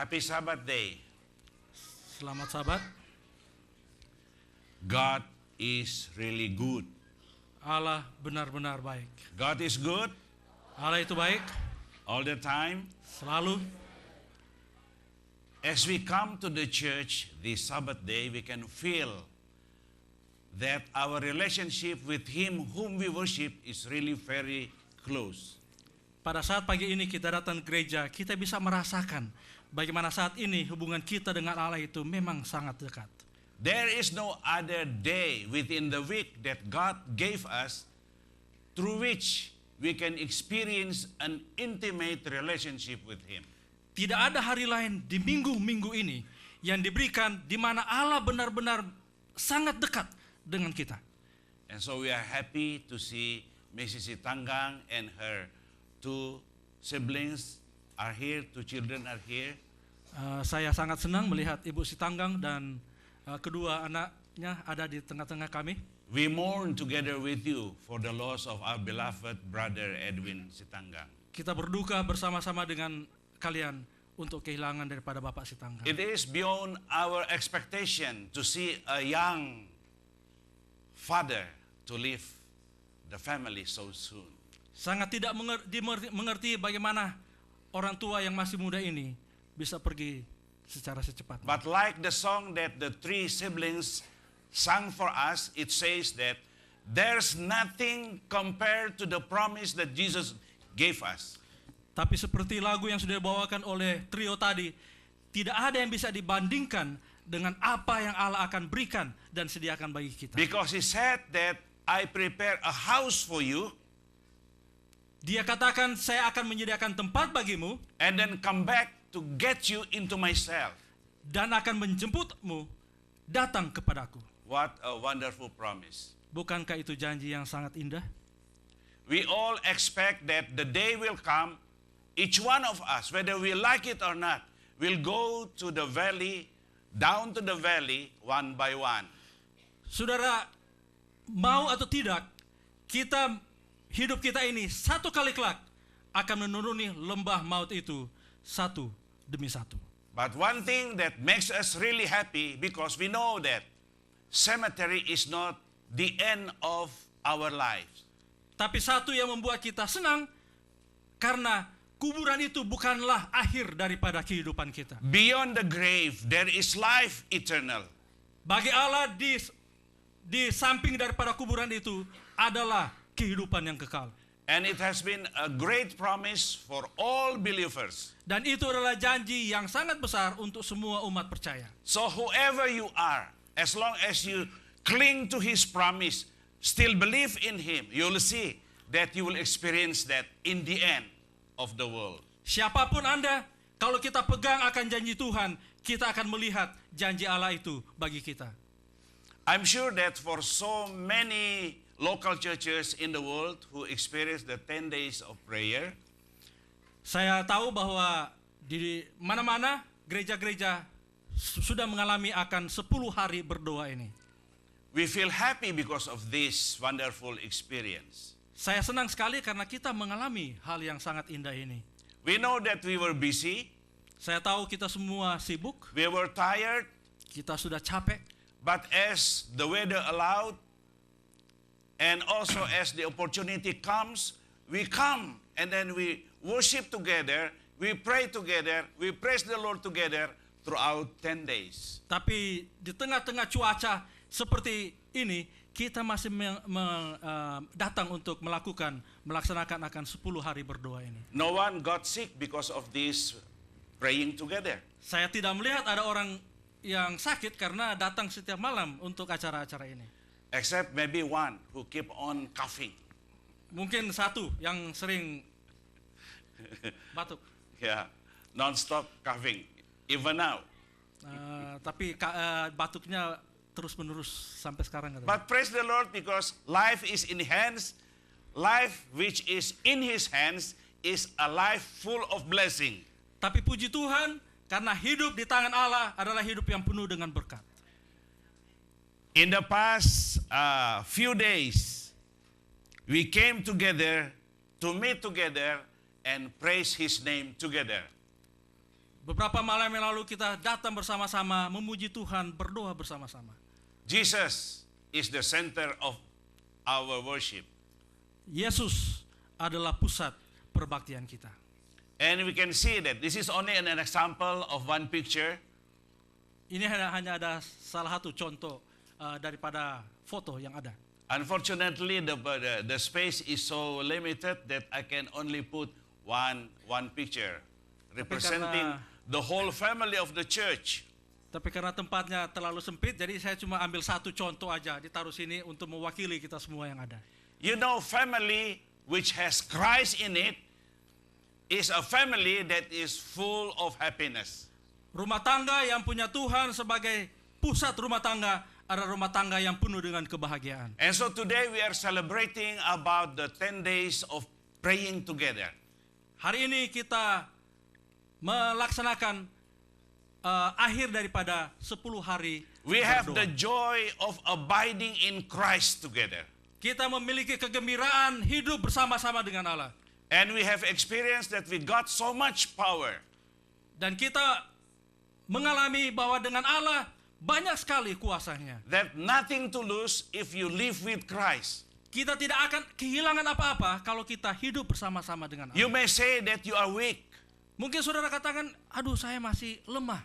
Happy Sabbath day. Selamat Sabat. God is really good. Allah benar-benar baik. God is good Allah itu baik all the time. selalu. As we come to the church this Sabbath day, we can feel that our relationship with Him whom we worship is really very close. Pada saat pagi ini kita datang ke gereja, kita bisa merasakan bagaimana saat ini hubungan kita dengan Allah itu memang sangat dekat. There is no other day within the week that God gave us through which we can experience an intimate relationship with Him. Tidak ada hari lain di minggu-minggu ini yang diberikan di mana Allah benar-benar sangat dekat dengan kita. And so we are happy to see Mrs. Sitanggang and her two siblings are here, two children are here. Saya sangat senang melihat Ibu Sitanggang dan kedua anaknya ada di tengah-tengah kami. We mourn together with you for the loss of our beloved brother Edwin Sitanggang. Kita berduka bersama-sama dengan kalian untuk kehilangan daripada Bapak Sitanggang. It is beyond our expectation to see a young father to leave the family so soon. Sangat tidak mengerti bagaimana orang tua yang masih muda ini bisa pergi secara secepatnya. But like the song that the three siblings sang for us, it says that there's nothing compared to the promise that Jesus gave us. Tapi seperti lagu yang sudah dibawakan oleh trio tadi, tidak ada yang bisa dibandingkan dengan apa yang Allah akan berikan dan sediakan bagi kita. Because He said that I prepare a house for you. Dia katakan, saya akan menyediakan tempat bagimu And then come back to get you into myself. dan akan menjemputmu datang kepadaku. What a wonderful promise. Bukankah itu janji yang sangat indah? We all expect that the day will come, each one of us, whether we like it or not, will go to the valley, down to the valley, one by one. Saudara, mau atau tidak, hidup kita ini satu kali kelak akan menuruni lembah maut itu satu demi satu. But one thing that makes us really happy, because we know that cemetery is not the end of our lives. Tapi satu yang membuat kita senang, karena kuburan itu bukanlah akhir daripada kehidupan kita. Beyond the grave, there is life eternal. Bagi Allah di samping daripada kuburan itu adalah kehidupan yang kekal. And it has been a great promise for all believers. Dan itu adalah janji yang sangat besar untuk semua umat percaya. So whoever you are, as long as you cling to His promise, still believe in Him, you'll see that you will experience that in the end of the world. Siapapun Anda, kalau kita pegang akan janji Tuhan, kita akan melihat janji Allah itu bagi kita. I'm sure that for so many local churches in the world who experience the 10 days of prayer, Saya tahu bahwa di mana-mana gereja-gereja sudah mengalami akan 10 hari berdoa ini. we feel happy because of this wonderful experience. Saya senang sekali karena kita mengalami hal yang sangat indah ini. We know that we were busy, Saya tahu kita semua sibuk, we were tired, kita sudah capek, but as the weather allowed, and also as the opportunity comes, we come and then we worship together, we pray together, we praise the Lord together throughout 10 days. tapi di tengah-tengah cuaca seperti ini, kita masih datang untuk melaksanakan akan 10 hari berdoa ini. No one got sick because of this praying together. Saya tidak melihat ada orang yang sakit karena datang setiap malam untuk acara-acara ini. Except maybe one who keep on coughing. Mungkin satu yang sering batuk. Yeah, non-stop coughing, even now. Tapi batuknya terus-menerus sampai sekarang. Katanya. But praise the Lord, because life is in hands. Life which is in His hands is a life full of blessing. Tapi puji Tuhan, karena hidup di tangan Allah adalah hidup yang penuh dengan berkat. In the past few days, we came together to meet together and praise His name together. Beberapa malam yang lalu kita datang bersama-sama, memuji Tuhan, berdoa bersama-sama. Jesus is the center of our worship. Yesus adalah pusat perbaktian kita. And we can see that this is only an example of one picture. Ini hanya ada salah satu contoh daripada foto yang ada. Unfortunately, the space is so limited that I can only put one picture representing the whole family of the church. Tapi karena tempatnya terlalu sempit, jadi saya cuma ambil satu contoh aja, ditaruh sini untuk mewakili kita semua yang ada. You know, family which has Christ in it is a family that is full of happiness. Rumah tangga yang punya Tuhan sebagai pusat rumah tangga adalah rumah tangga yang penuh dengan kebahagiaan. And so today we are celebrating about the 10 days of praying together. Hari ini kita melaksanakan akhir daripada 10 hari We have berdoa. the joy of abiding in Christ together. Kita memiliki kegembiraan hidup bersama-sama dengan Allah. And we have experienced that we got so much power. Dan kita mengalami bahwa dengan Allah banyak sekali kuasanya. That nothing to lose if you live with Christ. Kita tidak akan kehilangan apa-apa kalau kita hidup bersama-sama dengan Allah. You may say that you are weak, Mungkin saudara katakan, aduh saya masih lemah.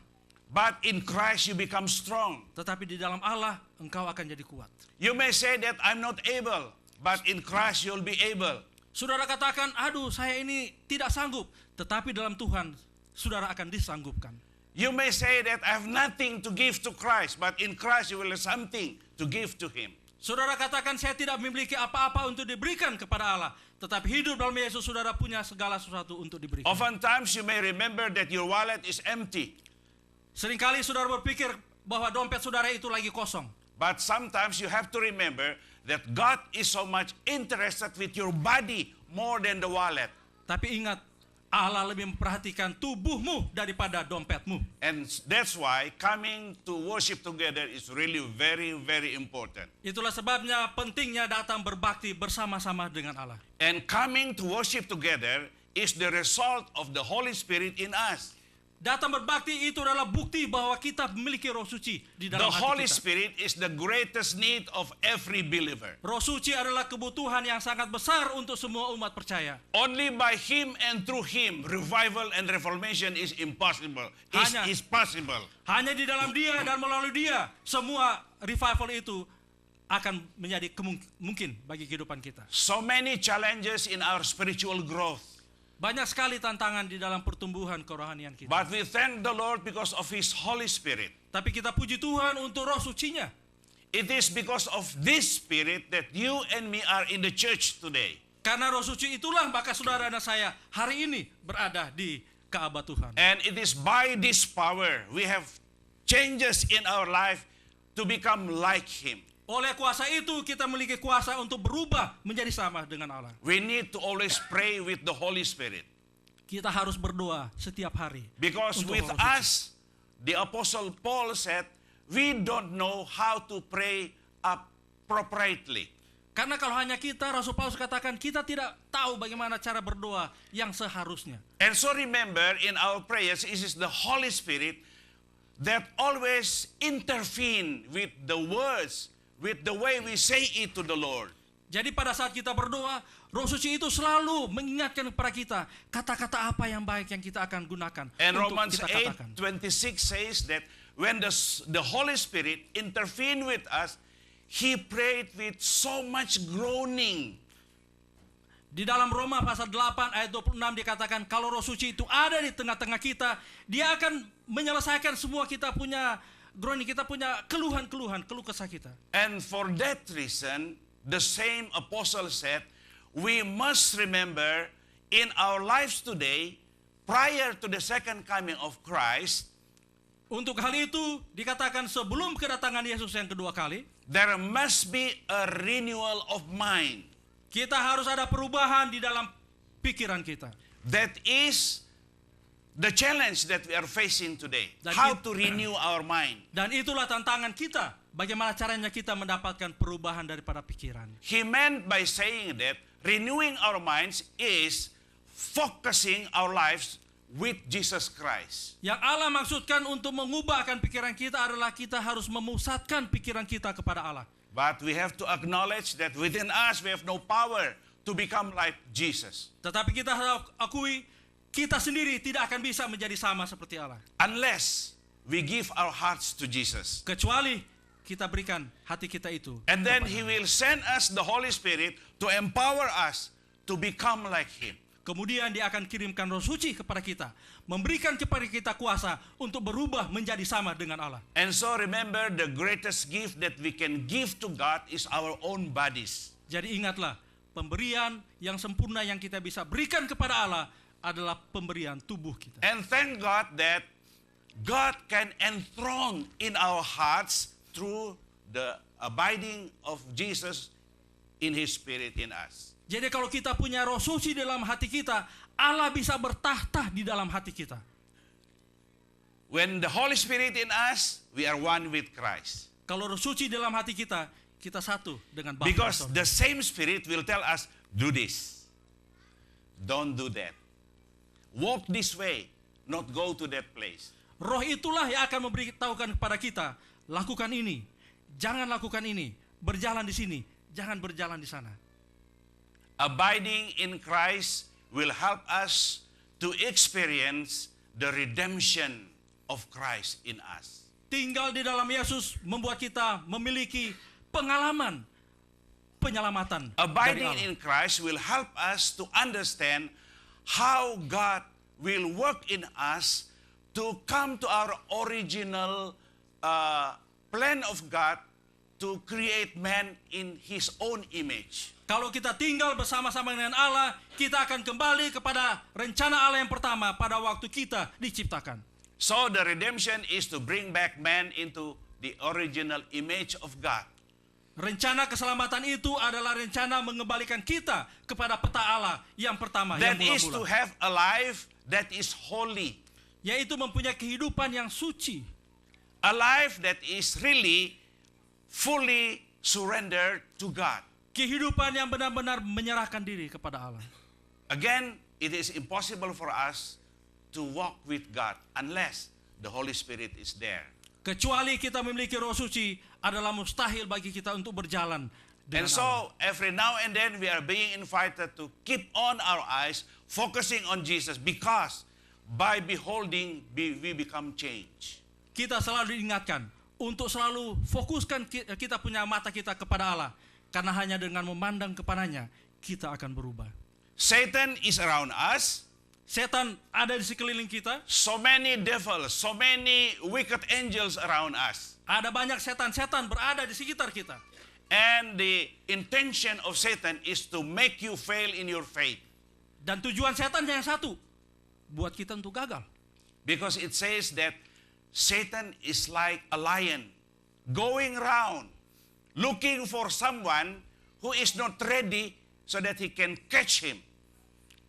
but in Christ you become strong. Tetapi di dalam Allah engkau akan jadi kuat. You may say that I'm not able, but in Christ you'll be able. Saudara katakan, aduh saya ini tidak sanggup. Tetapi dalam Tuhan, saudara akan disanggupkan. You may say that I have nothing to give to Christ, but in Christ you will have something to give to Him. Saudara katakan, saya tidak memiliki apa-apa untuk diberikan kepada Allah. Tetapi hidup dalam Yesus, saudara punya segala sesuatu untuk diberikan. Oftentimes you may remember that your wallet is empty, Seringkali saudara berpikir bahwa dompet saudara itu lagi kosong. but sometimes you have to remember that God is so much interested with your body more than the wallet. Tapi ingat, Allah lebih memperhatikan tubuhmu daripada dompetmu. And that's why coming to worship together is really very, very important. Itulah sebabnya pentingnya datang berbakti bersama-sama dengan Allah. And coming to worship together is the result of the Holy Spirit in us. Datang berbakti itu adalah bukti bahwa kita memiliki Roh Suci di The dalam Holy hati kita. Spirit is the greatest need of every believer. Roh Suci adalah kebutuhan yang sangat besar untuk semua umat percaya. Only by Him and through Him, revival and reformation is impossible. Hanya- Is possible. Hanya di dalam Dia dan melalui Dia, semua revival itu akan menjadi mungkin bagi kehidupan kita. So many challenges in our spiritual growth. Banyak sekali tantangan di dalam pertumbuhan kerohanian kita. But we thank the Lord because of His Holy Spirit. Tapi kita puji Tuhan untuk Roh Sucinya. It is because of this Spirit that you and me are in the church today. Karena Roh Suci itulah maka saudara dan saya hari ini berada di Ka'bah Tuhan. And it is by this power we have changes in our life to become like Him. Oleh kuasa itu kita memiliki kuasa untuk berubah menjadi sama dengan Allah. We need to always pray with the Holy Spirit. Kita harus berdoa setiap hari. Because Untuk with Roh Suci. us, the Apostle Paul said, we don't know how to pray appropriately. Karena kalau hanya kita, Rasul Paulus katakan kita tidak tahu bagaimana cara berdoa yang seharusnya. And so remember, in our prayers, it is the Holy Spirit that always intervene with the words, with the way we say it to the Lord. Jadi pada saat kita berdoa, Roh Suci itu selalu mengingatkan kepada kita kata-kata apa yang baik yang kita akan gunakan And untuk Romans kita katakan. 8:26 says that when the Holy Spirit intervened with us, He prayed with so much groaning. Di dalam Roma pasal 8 ayat 26 dikatakan kalau Roh Suci itu ada di tengah-tengah kita, Dia akan menyelesaikan semua kita punya groaning, kita punya keluhan-keluhan, keluh kesah kita. And for that reason, the same apostle said, we must remember in our lives today, prior to the second coming of Christ, Untuk hal itu dikatakan sebelum kedatangan Yesus yang kedua kali, there must be a renewal of mind. kita harus ada perubahan di dalam pikiran kita. That is the challenge that we are facing today. Dan How it- to renew our mind. Dan itulah tantangan kita. Bagaimana caranya kita mendapatkan perubahan daripada pikiran. He meant by saying that renewing our minds is focusing our lives with Jesus Christ. Yang Allah maksudkan untuk mengubahkan pikiran kita adalah kita harus memusatkan pikiran kita kepada Allah. But we have to acknowledge that within us we have no power to become like Jesus. Tetapi kita harus akui kita sendiri tidak akan bisa menjadi sama seperti Allah. Unless we give our hearts to Jesus. Kecuali kita berikan hati kita itu. And then He will send us the Holy Spirit to empower us to become like Him. Kemudian Dia akan kirimkan Roh Suci kepada kita, memberikan kepada kita kuasa untuk berubah menjadi sama dengan Allah. And so remember, the greatest gift that we can give to God is our own bodies. Jadi ingatlah, pemberian yang sempurna yang kita bisa berikan kepada Allah adalah pemberian tubuh kita. And thank God that God can enthrone in our hearts through the abiding of Jesus in His Spirit in us. Jadi kalau kita punya Roh Suci dalam hati kita, Allah bisa bertahta di dalam hati kita. When the Holy Spirit in us, we are one with Christ. Kalau Roh Suci dalam hati kita, kita satu dengan Bapa. Because the same Spirit will tell us, do this. Don't do that. Walk this way, not go to that place. Roh itulah yang akan memberitahukan kepada kita, lakukan ini, jangan lakukan ini, berjalan di sini, jangan berjalan di sana. Abiding in Christ will help us to experience the redemption of Christ in us. Tinggal di dalam Yesus membuat kita memiliki pengalaman penyelamatan dari Abiding Allah. in Christ will help us to understand how God will work in us to come to our original plan of God to create man in His own image. Kalau kita tinggal bersama-sama dengan Allah, kita akan kembali kepada rencana Allah yang pertama pada waktu kita diciptakan. So the redemption is to bring back man into the original image of God. Rencana keselamatan itu adalah rencana mengembalikan kita kepada peta Allah yang pertama, That yang is to mula-mula. have a life that is holy. Yaitu mempunyai kehidupan yang suci. A life that is really fully surrendered to God. Kehidupan yang benar-benar menyerahkan diri kepada Allah. Again, it is impossible for us to walk with God unless the Holy Spirit is there. Kecuali kita memiliki Roh Suci, adalah mustahil bagi kita untuk berjalan dengan And Allah. so, every now and then we are being invited to keep on our eyes focusing on Jesus, because by beholding we become changed. Kita selalu diingatkan untuk selalu fokuskan kita punya mata kita kepada Allah. Karena hanya dengan memandang kepadanya, kita akan berubah. Satan is around us. Setan ada di sekeliling kita. So many devils, so many wicked angels around us. Ada banyak setan-setan berada di sekitar kita. And the intention of Satan is to make you fail in your faith. Dan tujuan setan yang satu, buat kita untuk gagal. Because it says that Satan is like a lion going around looking for someone who is not ready so that he can catch him.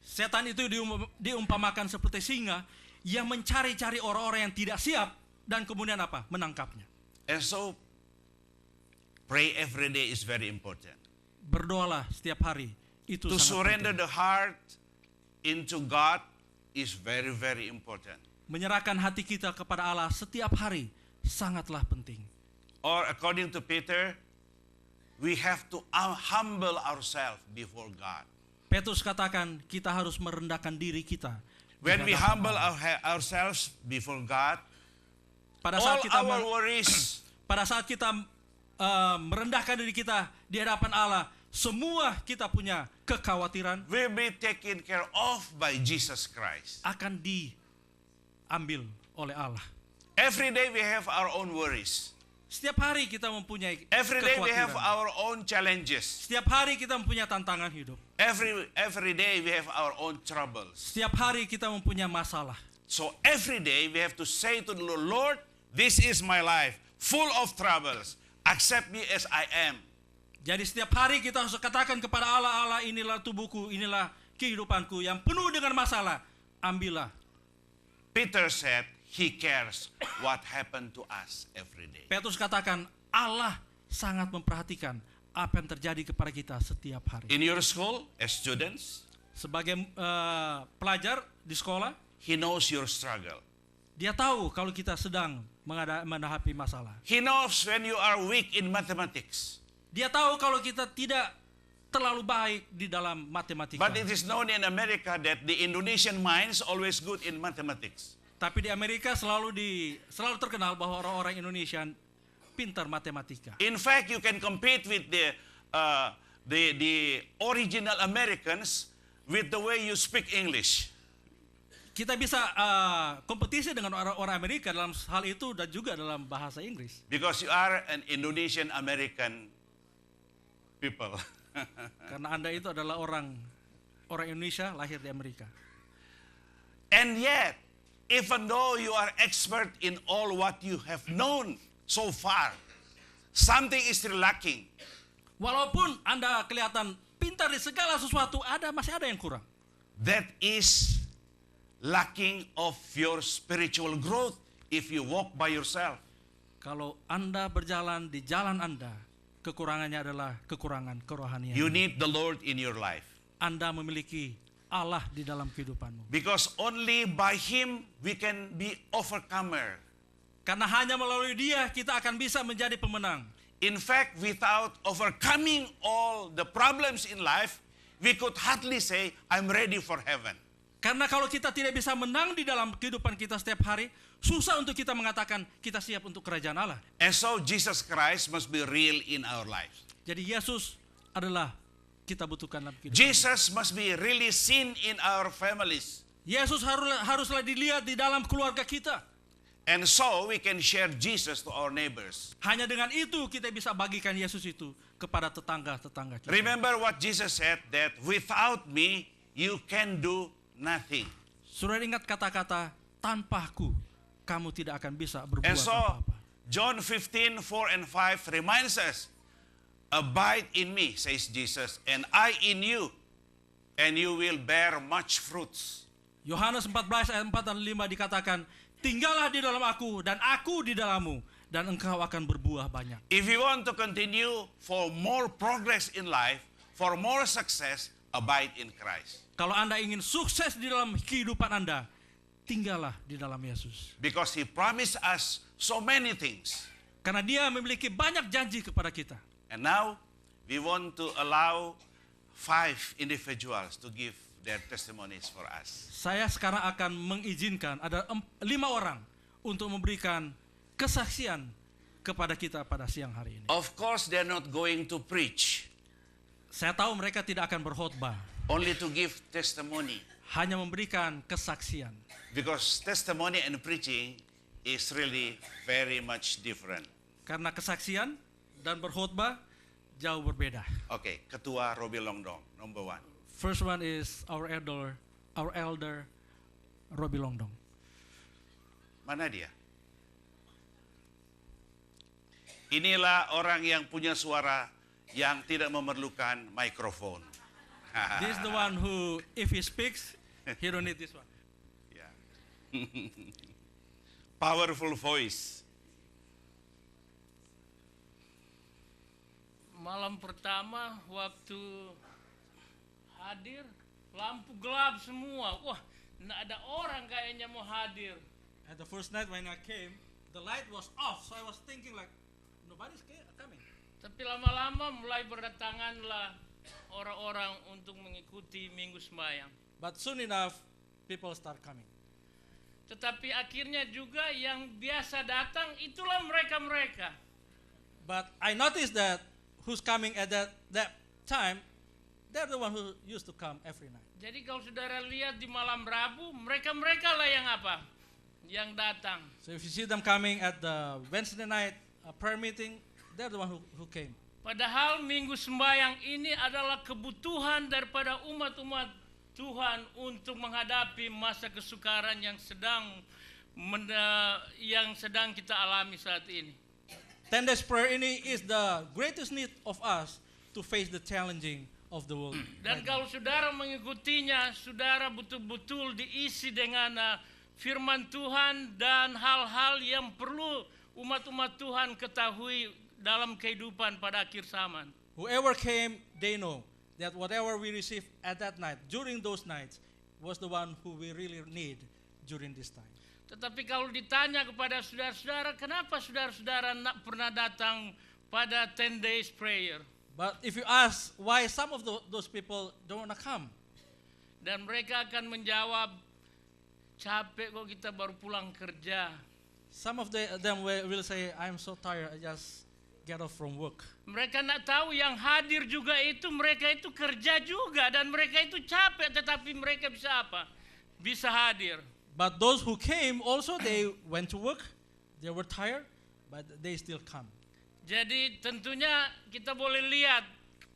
Setan itu diumpamakan seperti singa yang mencari-cari orang-orang yang tidak siap dan kemudian apa? Menangkapnya. And so, pray every day is very important. Berdoalah setiap hari. Itu To sangat surrender penting. the heart into God is very, very important. Menyerahkan hati kita kepada Allah setiap hari sangatlah penting. Or according to Peter, we have to humble ourselves before God. Petrus katakan kita harus merendahkan diri kita. di When we hadapan humble Allah. ourselves before God, pada all saat kita our worries, pada saat kita merendahkan diri kita di hadapan Allah, semua kita punya kekhawatiran will be taken care of by Jesus Christ. akan diambil oleh Allah. Every day we have our own worries. Setiap hari kita mempunyai Every day we have kekhawatiran. our own challenges. Setiap hari kita mempunyai tantangan hidup. Every day we have our own troubles. Setiap hari kita mempunyai masalah. So every day we have to say to the Lord, Lord, this is my life, full of troubles. Accept me as I am. Jadi setiap hari kita harus katakan kepada Allah, Allah inilah tubuhku, inilah kehidupanku yang penuh dengan masalah. Ambillah. Peter said he cares what happened to us every day. Petrus katakan Allah sangat memperhatikan apa yang terjadi kepada kita setiap hari. In your school, as students, Sebagai pelajar di sekolah, He knows your struggle. Dia tahu kalau kita sedang menghadapi masalah. He knows when you are weak in mathematics. Dia tahu kalau kita tidak terlalu baik di dalam matematika. But it is known in America that the Indonesian minds always good in mathematics. Tapi di Amerika selalu terkenal bahwa orang-orang Indonesia pintar matematika. In fact, you can compete with the original Americans with the way you speak English. Kita bisa kompetisi dengan orang-orang Amerika dalam hal itu dan juga dalam bahasa Inggris. Because you are an Indonesian American people. Karena Anda itu adalah orang Indonesia lahir di Amerika. And yet, even though you are expert in all what you have known so far, something is still lacking. Walaupun Anda kelihatan pintar di segala sesuatu, masih ada yang kurang. That is lacking of your spiritual growth if you walk by yourself. Kalau Anda berjalan di jalan Anda, kekurangannya adalah kekurangan kerohanian. You need the Lord in your life. Anda memiliki Allah di dalam kehidupanmu. Because only by Him we can be overcomer. Karena hanya melalui Dia kita akan bisa menjadi pemenang. In fact, without overcoming all the problems in life, we could hardly say, I'm ready for heaven. Karena kalau kita tidak bisa menang di dalam kehidupan kita setiap hari, susah untuk kita mengatakan kita siap untuk kerajaan Allah. And so Jesus Christ must be real in our lives. Jadi Yesus adalah kita butuhkan dalam kehidupan. Jesus must be really seen in our families. Yesus haruslah dilihat di dalam keluarga kita. And so we can share Jesus to our neighbors. Hanya dengan itu kita bisa bagikan Yesus itu kepada tetangga-tetangga kita. Remember what Jesus said, that without me you can do nothing. Sudah ingat kata-kata, tanpaku kamu tidak akan bisa berbuat And so apa-apa. John 15:4 and 5 reminds us, abide in me, says Jesus, and I in you, and you will bear much fruits. Yohanes 14 ayat 4 dan 5 dikatakan, tinggallah di dalam aku dan aku di dalammu, dan engkau akan berbuah banyak. If you want to continue for more progress in life, for more success, abide in Christ. Kalau Anda ingin sukses di dalam kehidupan Anda, tinggallah di dalam Yesus. Because He promised us so many things. Karena Dia memiliki banyak janji kepada kita. And now, we want to allow 5 individuals to give their testimonies for us. Saya sekarang akan mengizinkan ada 5 orang untuk memberikan kesaksian kepada kita pada siang hari ini. Of course, they're not going to preach, Saya tahu mereka tidak akan berkhotbah, only to give testimony. hanya memberikan kesaksian. Because testimony and preaching is really very much different. Karena kesaksian dan berkhotbah jauh berbeda. Okay, Ketua Robi Longdong, number 1. First one is our elder Robi Longdong. Mana dia? Inilah orang yang punya suara yang tidak memerlukan mikrofon. This is the one who, if he speaks, he don't need this one. Yeah. Powerful voice. Malam pertama waktu hadir, lampu gelap semua. Wah, nggak ada orang kayaknya mau hadir. At the first night when I came, the light was off, so I was thinking like, nobody's coming. Tapi lama-lama mulai berdatanganlah orang-orang untuk mengikuti minggu sembahyang. But soon enough, people start coming. Tetapi akhirnya juga yang biasa datang itulah mereka-mereka. But I noticed that who's coming at that time, they're the one who used to come every night. Jadi kalau saudara lihat di malam Rabu, mereka-mereka lah yang apa? Yang datang. So if you see them coming at the Wednesday night prayer meeting, they're the one who came. Padahal minggu sembahyang ini adalah kebutuhan daripada umat-umat Tuhan untuk menghadapi masa kesukaran yang sedang kita alami saat ini. 10 days prayer ini is the greatest need of us to face the challenging of the world. Dan kalau saudara mengikutinya, saudara betul-betul diisi dengan firman Tuhan dan hal-hal yang perlu umat-umat Tuhan ketahui dalam kehidupan pada akhir zaman. Whoever came, they know that whatever we receive at that night, during those nights, was the one who we really need during this time. Tetapi kalau ditanya kepada saudara-saudara, kenapa saudara-saudara nak pernah datang pada 10 days prayer? But if you ask why some of those people don't want to come, Dan mereka akan menjawab, capek kok kita baru pulang kerja. some of them will say, I'm so tired, I just get off from work. Mereka nak tahu yang hadir juga itu, mereka itu kerja juga dan mereka itu capek, tetapi mereka bisa apa? Bisa hadir. But those who came also, they went to work, they were tired, but they still come. Jadi tentunya kita boleh lihat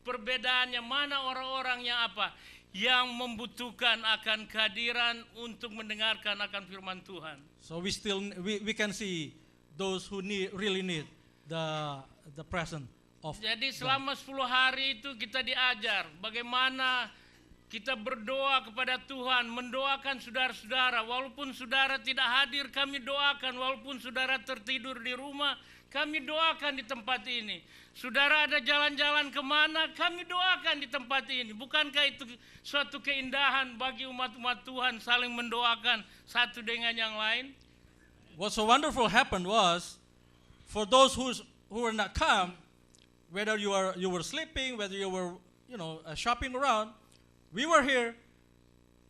perbedaannya, mana orang-orang yang apa? Yang membutuhkan akan kehadiran untuk mendengarkan akan firman Tuhan. So we can see those who really need the presence of Jadi God. selama 10 hari itu kita diajar bagaimana kita berdoa kepada Tuhan, mendoakan saudara-saudara. Walaupun saudara tidak hadir, kami doakan. Walaupun saudara tertidur di rumah, kami doakan di tempat ini. Saudara ada jalan-jalan kemana, kami doakan di tempat ini. Bukankah itu suatu keindahan bagi umat-umat Tuhan saling mendoakan satu dengan yang lain? What so wonderful happened was, for those who were not come, whether you were sleeping, whether you were shopping around, we were here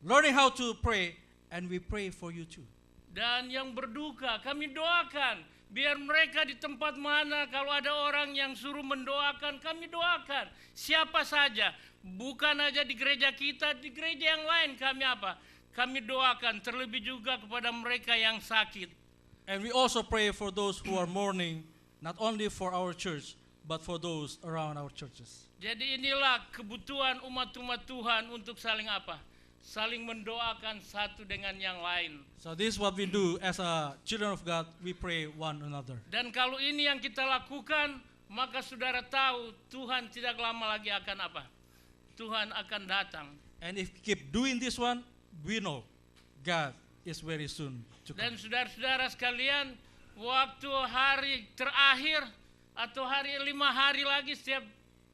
learning how to pray, and we pray for you too. Dan yang berduka kami doakan, biar mereka di tempat mana, kalau ada orang yang suruh mendoakan, kami doakan. Siapa saja, bukan aja di gereja kita, di gereja yang lain kami apa? Kami doakan, terlebih juga kepada mereka yang sakit. And we also pray for those who are mourning, not only for our church, but for those around our churches. Jadi inilah kebutuhan umat-umat Tuhan untuk saling apa? Saling mendoakan satu dengan yang lain. So this is what we do as a children of God, we pray one another. Dan kalau ini yang kita lakukan, maka saudara tahu Tuhan tidak lama lagi akan apa? Tuhan akan datang. And if we keep doing this one, we know God is very soon to come. Dan saudara-saudara sekalian, waktu hari terakhir atau 5 hari lagi setiap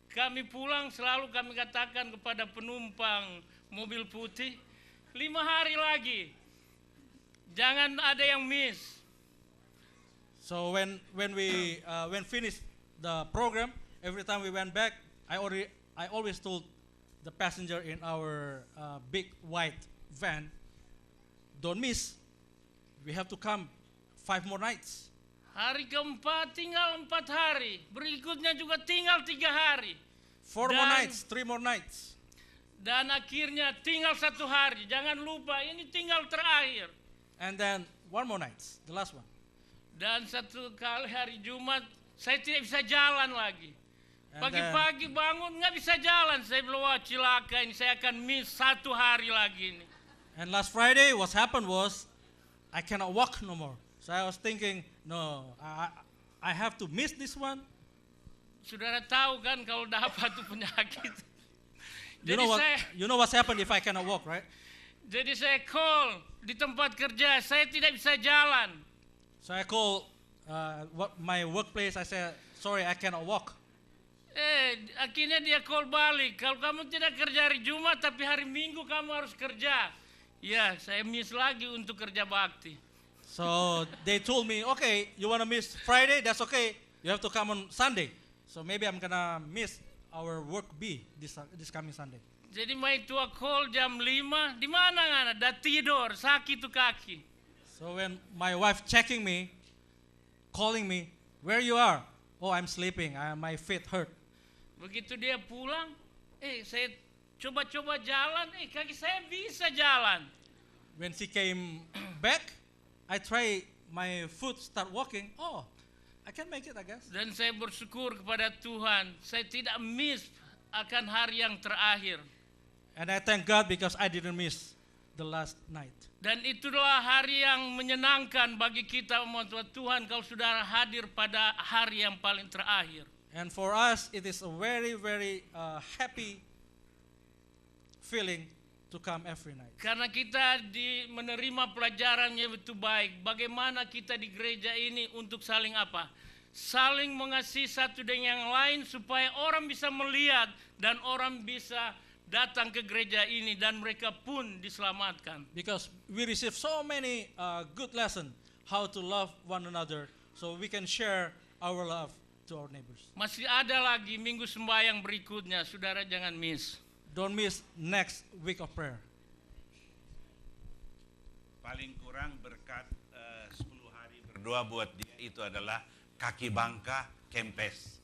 kami pulang, selalu kami katakan kepada penumpang mobil putih, 5 hari lagi, jangan ada yang miss. So when we finished the program, every time we went back, I always told the passenger in our big white van, don't miss. We have to come 5 more nights. Hari keempat tinggal 4 hari, berikutnya juga tinggal 3 hari. 4 more nights, 3 more nights. Dan akhirnya tinggal 1 hari. Jangan lupa ini tinggal terakhir. And then 1 more nights, the last one. Dan satu kali hari Jumat saya tidak bisa jalan lagi. And Pagi-pagi bangun nggak bisa jalan. Saya bilang, wah cilaka ini, saya akan miss 1 hari lagi ini. And last Friday, what happened was, I cannot walk no more. So I was thinking, no, I have to miss this one. Saudara tahu kan kalau dapat tuh penyakit. You know what's happened if I cannot walk, right? Jadi saya call di tempat kerja, saya tidak bisa jalan. So I called my workplace. I said, sorry, I cannot walk. Akhirnya dia call balik. Kalau kamu tidak kerja hari Jumat, tapi hari Minggu kamu harus kerja. Ya, saya miss lagi untuk kerja bakti. So they told me, okay, you want to miss Friday? That's okay. You have to come on Sunday. So maybe I'm gonna miss our work B this coming Sunday. Jadi mai tua call jam 5, di mana ngana? Dah tidur, sakit tuh kaki. So when my wife checking me, calling me, where you are? Oh, I'm sleeping. My feet hurt. Begitu dia pulang, saya coba-coba jalan, kaki saya bisa jalan. When she came back, I try my foot start walking. Oh, I can make it, I guess. Dan saya bersyukur kepada Tuhan, saya tidak miss akan hari yang terakhir. And I thank God because I didn't miss the last night. Dan itulah hari yang menyenangkan bagi kita umat Tuhan kalau saudara hadir pada hari yang paling terakhir. And for us, it is a very, very happy feeling to come every night. Karena kita menerima pelajaran yang begitu baik. Bagaimana kita di gereja ini untuk saling apa? Saling mengasihi satu dengan yang lain supaya orang bisa melihat dan orang bisa datang ke gereja ini dan mereka pun diselamatkan. Because we receive so many good lessons how to love one another, so we can share our love to our neighbors. Masih ada lagi minggu sembahyang berikutnya, saudara jangan miss. Don't miss next week of prayer. Paling kurang berkat 10 hari berdoa buat dia itu adalah kaki bangka kempes.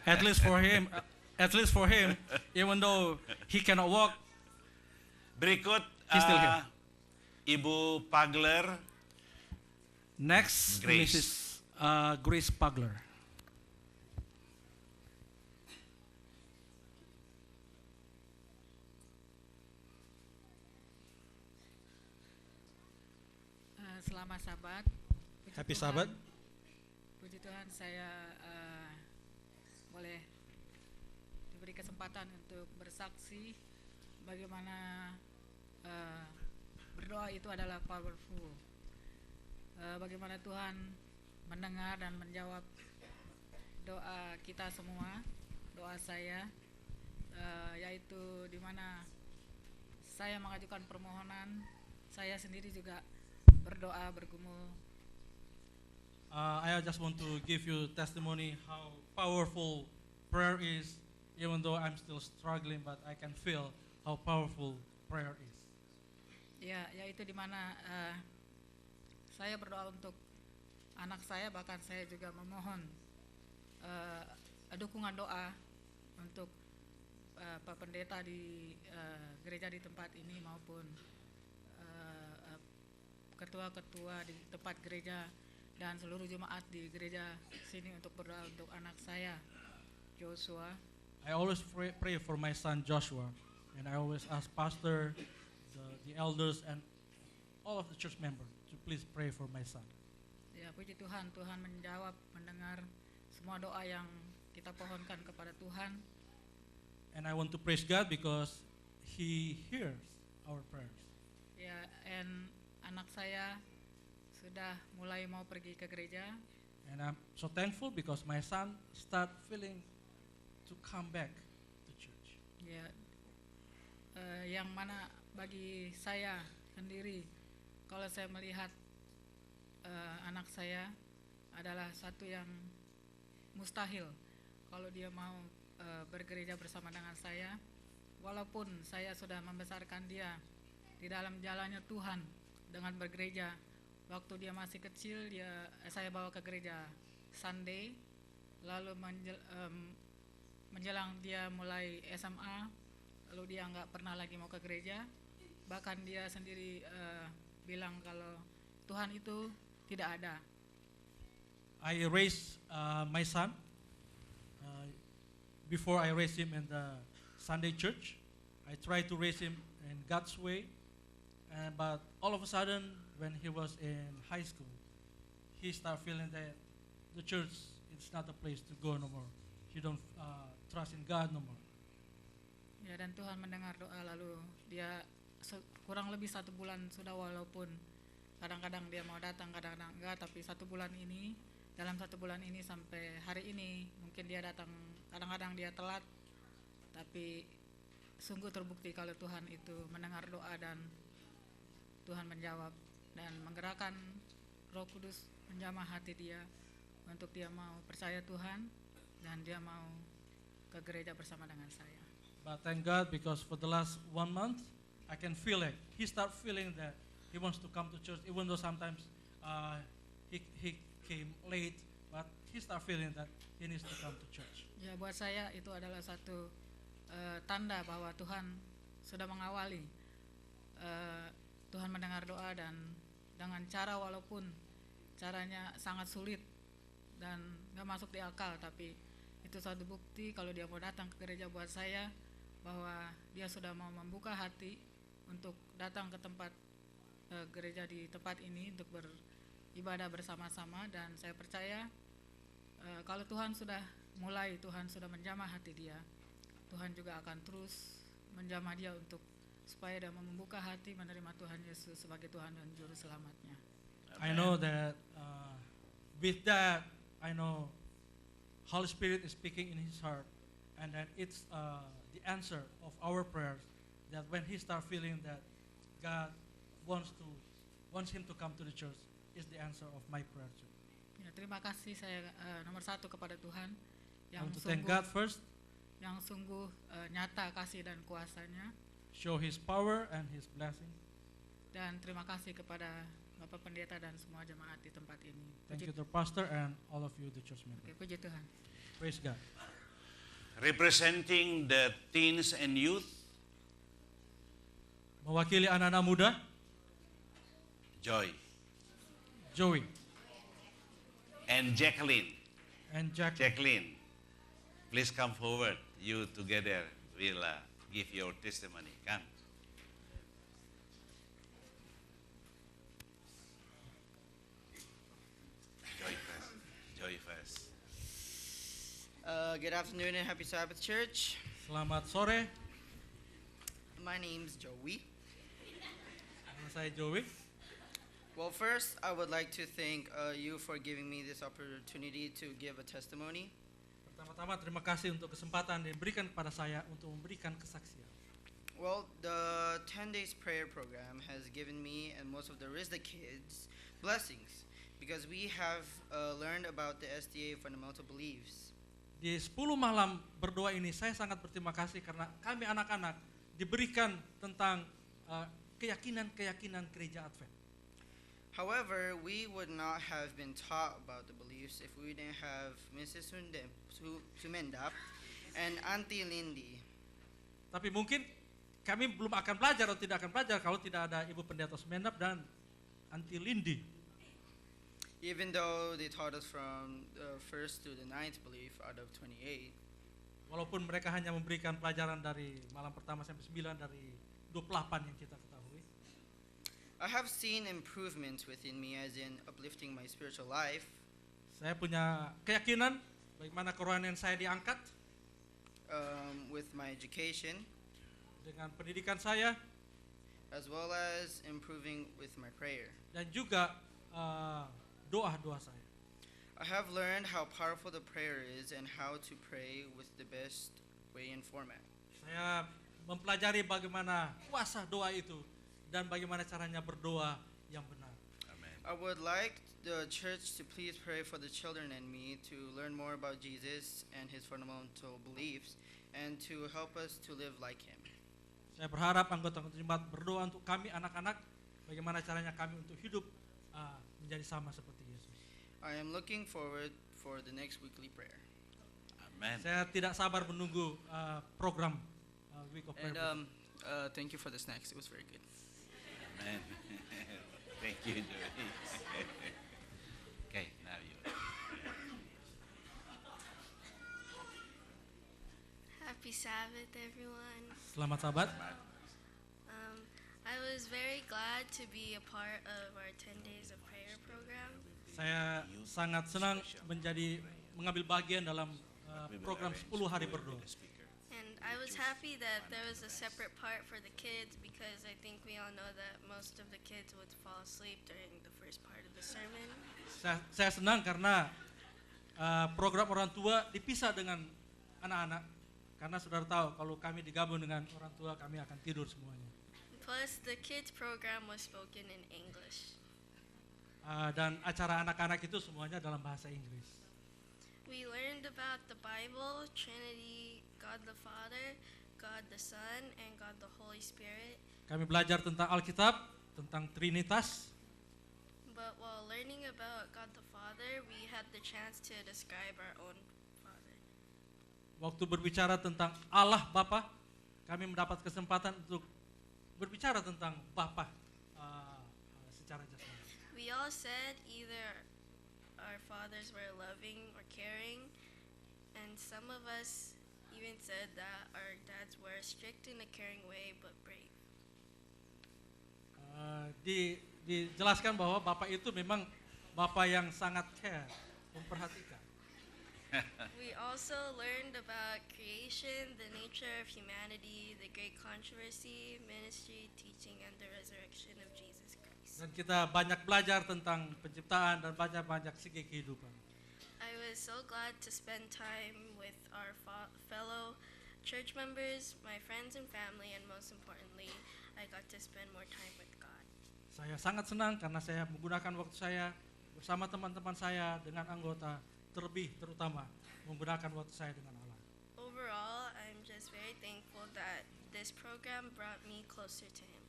At least for him, even though he cannot walk, Berikut He's still here. Ibu Pagler. next Grace. Mrs. Grace Pagler. Selamat Sabat. Puji Happy Tuhan. Sabbath. Puji Tuhan saya boleh diberi kesempatan untuk bersaksi bagaimana berdoa itu adalah powerful. Bagaimana Tuhan mendengar dan menjawab doa kita semua, doa saya, yaitu di mana saya mengajukan permohonan, saya sendiri juga berdoa bergumul. I just want to give you testimony how powerful prayer is. Even though I'm still struggling, but I can feel how powerful prayer is. Ya, yaitu di mana saya berdoa untuk anak saya, bahkan saya juga memohon dukungan doa untuk Pak Pendeta di gereja di tempat ini maupun ketua-ketua di tempat gereja dan seluruh jemaat di gereja sini untuk berdoa untuk anak saya Joshua. I always pray for my son Joshua, and I always ask pastor, the elders, and all of the church members to please pray for my son. Ya, puji Tuhan, Tuhan menjawab, mendengar semua doa yang kita pohonkan kepada Tuhan. And I want to praise God because He hears our prayers. Ya, and anak saya sudah mulai mau pergi ke gereja. And I'm so thankful because my son start feeling to come back to church. Ya, yang mana bagi saya sendiri, kalau saya melihat anak saya adalah satu yang mustahil kalau dia mau bergereja bersama dengan saya, walaupun saya sudah membesarkan dia di dalam jalannya Tuhan dengan bergereja. Waktu dia masih kecil, saya bawa ke gereja Sunday, lalu menjelang dia mulai SMA, lalu dia nggak pernah lagi mau ke gereja. Bahkan dia sendiri bilang kalau Tuhan itu tidak ada. I raised my son before I raised him in the Sunday church. I tried to raise him in God's way, but all of a sudden, when he was in high school, he started feeling that the church is not a place to go no more. He don't trust in God no more. Ya, dan Tuhan mendengar doa, lalu dia kurang lebih 1 bulan sudah, walaupun kadang-kadang dia mau datang, kadang-kadang enggak, tapi 1 bulan ini, dalam 1 bulan ini sampai hari ini, mungkin dia datang, kadang-kadang dia telat, tapi sungguh terbukti kalau Tuhan itu mendengar doa dan Tuhan menjawab dan menggerakkan Roh Kudus menjamah hati dia untuk dia mau percaya Tuhan dan dia mau ke gereja bersama dengan saya. But thank God because for the last 1 month, I can feel it. He start feeling that he wants to come to church, even though sometimes he came late, but he start feeling that he needs to come to church. Ya, buat saya itu adalah satu tanda bahwa Tuhan sudah mengawali. Tuhan mendengar doa dan dengan cara, walaupun caranya sangat sulit dan gak masuk di akal, tapi itu suatu bukti kalau dia mau datang ke gereja buat saya bahwa dia sudah mau membuka hati untuk datang ke tempat gereja di tempat ini untuk beribadah bersama-sama. Dan saya percaya kalau Tuhan sudah mulai, Tuhan sudah menjamah hati dia, Tuhan juga akan terus menjamah dia untuk supaya dia membuka hati menerima Tuhan Yesus sebagai Tuhan dan Juru Selamatnya. I know that with that, I know Holy Spirit is speaking in his heart, and that it's the the answer of our prayers, that when he start feeling that God wants him to come to the church, is the answer of my prayer too. Ya, terima kasih saya nomor satu kepada Tuhan I yang want to thank sungguh God first, nyata kasih dan kuasanya, show his power and his blessing. dan terima kasih kepada Bapak Pendeta dan semua jemaat di tempat ini. Thank you to pastor and all of you the church members. Oke, puji Tuhan. Praise God. Representing the teens and youth, Mewakili anak-anak muda, Joy Joey and Jacqueline. and Jack. Jacqueline, please come forward. You together will give your testimony. Come. Joy first. Joy first. Good afternoon and happy Sabbath, church. Selamat sore, My name's Joey. nama saya Joey. Well, first, I would like to thank you for giving me this opportunity to give a testimony. Pertama-tama terima kasih untuk kesempatan yang diberikan kepada saya untuk memberikan kesaksian. Well, the 10 days prayer program has given me and most of the RISDA kids blessings because we have learned about the SDA fundamental beliefs. Di 10 malam berdoa ini saya sangat berterima kasih karena kami anak-anak diberikan tentang keyakinan-keyakinan gereja Advent. However, we would not have been taught about the beliefs if we didn't have Mrs. Sumendap and Auntie Lindy. Tapi mungkin kami belum akan belajar atau tidak akan belajar kalau tidak ada Ibu Pendeta Sumendap dan Auntie Lindy. Even though they taught us from the first to the ninth belief out of 28. Walaupun mereka hanya memberikan pelajaran dari malam pertama sampai 9 dari 28 yang kita ketahui. I have seen improvements within me as in uplifting my spiritual life, Saya punya keyakinan bagaimana kerohanian saya diangkat with my education, dengan pendidikan saya as well as improving with my prayer. dan juga doa-doa saya. I have learned how powerful the prayer is and how to pray with the best way and format. Saya mempelajari bagaimana kuasa doa itu dan bagaimana caranya berdoa yang benar. Amen. I would like the church to please pray for the children and me to learn more about Jesus and his fundamental beliefs and to help us to live like him. Saya berharap anggota-anggota jemaat berdoa untuk kami anak-anak bagaimana caranya kami untuk hidup menjadi sama seperti Yesus. I am looking forward for the next weekly prayer. Amen. Saya tidak sabar menunggu program Week of Prayer. And thank you for the snacks. It was very good. Amen. Thank you, Joey. Okay, now you. Happy Sabbath, everyone. Selamat Sabat. I was very glad to be a part of our 10 Days of Prayer program. Saya sangat senang mengambil bagian dalam program 10 hari berdoa. And I was happy that there was a separate part for the kids because I think we all know that most of the kids would fall asleep during the first part of the sermon. Saya senang karena program orang tua dipisah dengan anak-anak karena saudara tahu kalau kami digabung dengan orang tua kami akan tidur semuanya. Plus, the kids program was spoken in English. Dan acara anak-anak itu semuanya dalam bahasa Inggris. We learned about the Bible, Trinity, God the Father, God the Son, and God the Holy Spirit. Kami belajar tentang Alkitab, tentang Trinitas. But while learning about God the Father, we had the chance to describe our own Father. Waktu berbicara tentang Allah Bapa, kami mendapat kesempatan untuk berbicara tentang Bapa secara jasmani. We all said either our fathers were loving or caring, and some of us even said that our dads were strict in a caring way but brave. Dijelaskan bahwa Bapak itu memang Bapak yang sangat care, memperhatikan. We also learned about creation, the nature of humanity, the great controversy, ministry, teaching, and the resurrection of Jesus Christ. Dan kita banyak belajar tentang penciptaan dan banyak segi kehidupan. I was so glad to spend time with our fellow church members, my friends and family, and most importantly, I got to spend more time with God. Saya sangat senang karena saya menggunakan waktu saya bersama teman-teman saya dengan anggota, terutama menggunakan waktu saya dengan Allah. Overall, I'm just very thankful that this program brought me closer to Him.